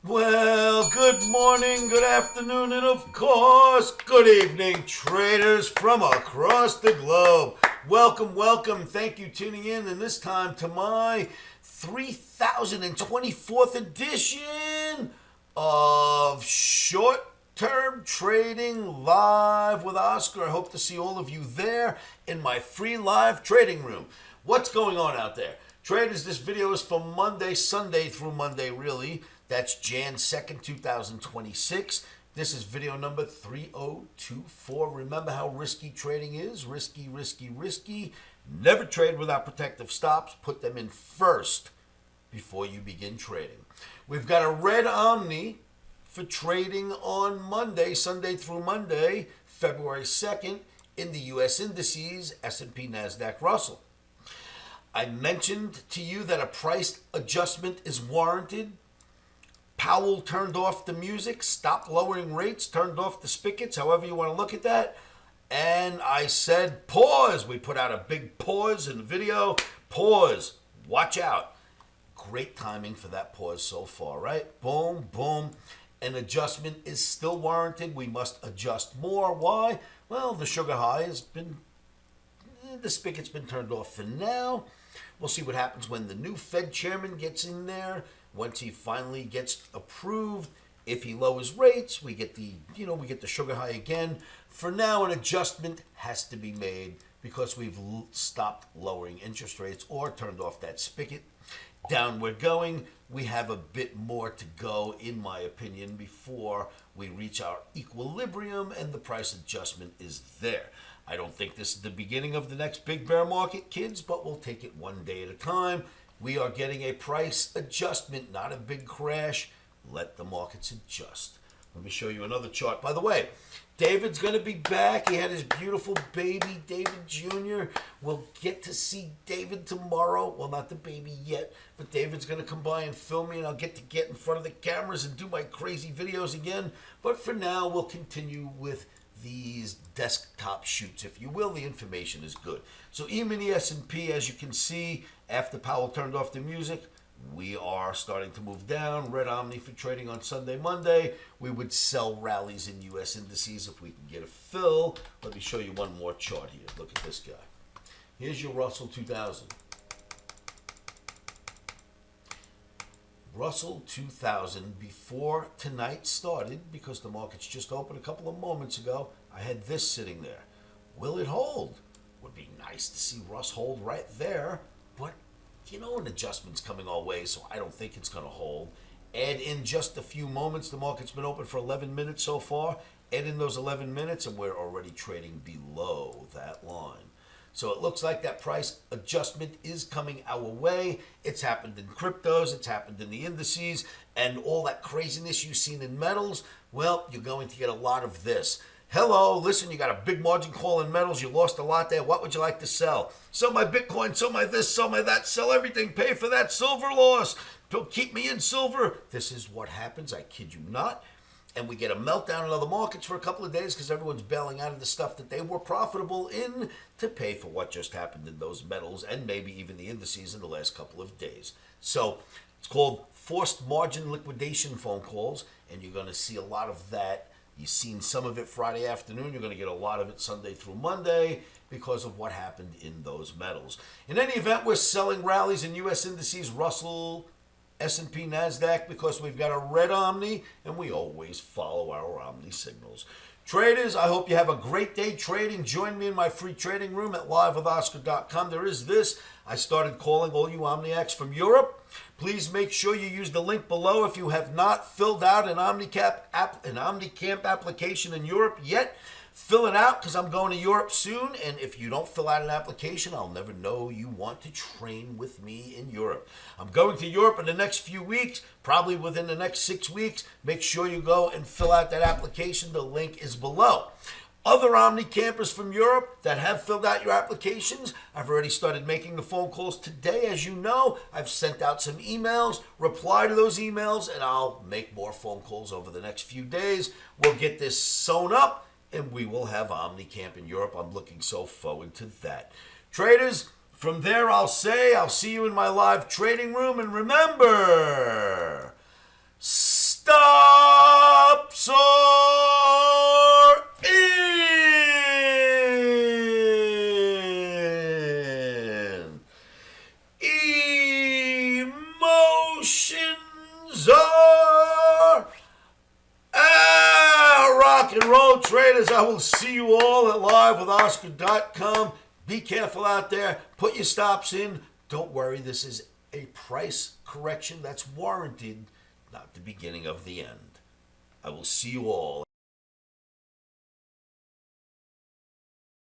Well, good morning, good afternoon, and of course, good evening, traders from across the globe. Welcome, welcome. Thank you tuning in, and this time to my 3024th edition of Short Term Trading Live with Oscar. I hope to see all of you there in my free live trading room. What's going on out there? Traders, this video is for Sunday through Monday, really. That's Jan 2nd, 2026. This is video number 3024. Remember how risky trading is? Risky, risky, risky. Never trade without protective stops. Put them in first before you begin trading. We've got a red Omni for trading on Monday, Sunday through Monday, February 2nd, in the U.S. indices, S&P, NASDAQ, Russell. I mentioned to you that a price adjustment is warranted. Powell turned off the music, stopped lowering rates, turned off the spigots, however you want to look at that. And I said, pause. We put out a big pause in the video. Pause. Watch out. Great timing for that pause so far, right? Boom, boom. An adjustment is still warranted. We must adjust more. Why? Well, the sugar high has been, the spigot's been turned off for now. We'll see what happens when the new Fed chairman gets in there. Once he finally gets approved, if he lowers rates, we get the sugar high again. For now, an adjustment has to be made because we've stopped lowering interest rates or turned off that spigot. Down we're going. We have a bit more to go, in my opinion, before we reach our equilibrium and the price adjustment is there. I don't think this is the beginning of the next big bear market, kids, but we'll take it one day at a time. We are getting a price adjustment, not a big crash. Let the markets adjust. Let me show you another chart. By the way, David's going to be back. He had his beautiful baby, David Jr. We'll get to see David tomorrow. Well, not the baby yet, but David's going to come by and film me, and I'll get in front of the cameras and do my crazy videos again. But for now, we'll continue with these desktop shoots, if you will. The information is good. So E-mini S&P, as you can see, after Powell turned off the music, we are starting to move down. Red Omni for trading on Sunday, Monday. We would sell rallies in U.S. indices if we can get a fill. Let me show you one more chart here. Look at this guy. Here's your Russell 2000. Russell 2000, before tonight started, because the markets just opened a couple of moments ago, I had this sitting there. Will it hold? Would be nice to see Russ hold right there, but an adjustment's coming our way, so I don't think it's going to hold. Add in just a few moments. The market's been open for 11 minutes so far. Add in those 11 minutes, and we're already trading below that line. So it looks like that price adjustment is coming our way. It's happened in cryptos, it's happened in the indices, and all that craziness you've seen in metals, well, you're going to get a lot of this. Hello, listen, you got a big margin call in metals, you lost a lot there, what would you like to sell? Sell my Bitcoin, sell my this, sell my that, sell everything, pay for that silver loss, don't keep me in silver. This is what happens, I kid you not. And we get a meltdown in other markets for a couple of days because everyone's bailing out of the stuff that they were profitable in to pay for what just happened in those metals and maybe even the indices in the last couple of days. So it's called forced margin liquidation phone calls, and you're going to see a lot of that. You've seen some of it Friday afternoon. You're going to get a lot of it Sunday through Monday because of what happened in those metals. In any event, we're selling rallies in U.S. indices, Russell, S&P, NASDAQ, because we've got a red Omni, and we always follow our Omni signals. Traders, I hope you have a great day trading. Join me in my free trading room at livewithoscar.com. There is this. I started calling all you Omniacs from Europe. Please make sure you use the link below if you have not filled out an OmniCamp application in Europe yet. Fill it out because I'm going to Europe soon, and if you don't fill out an application, I'll never know you want to train with me in Europe. I'm going to Europe in the next few weeks, probably within the next 6 weeks. Make sure you go and fill out that application. The link is below. Other Omni campers from Europe that have filled out your applications, I've already started making the phone calls today. As you know, I've sent out some emails. Reply to those emails, and I'll make more phone calls over the next few days. We'll get this sewn up, and we will have OmniCamp in Europe. I'm looking so forward to that. Traders, from there I'll say I'll see you in my live trading room. And remember, rock and roll, traders. I will see you all at livewithoscar.com. Be careful out there. Put your stops in. Don't worry, this is a price correction that's warranted, not the beginning of the end. I will see you all.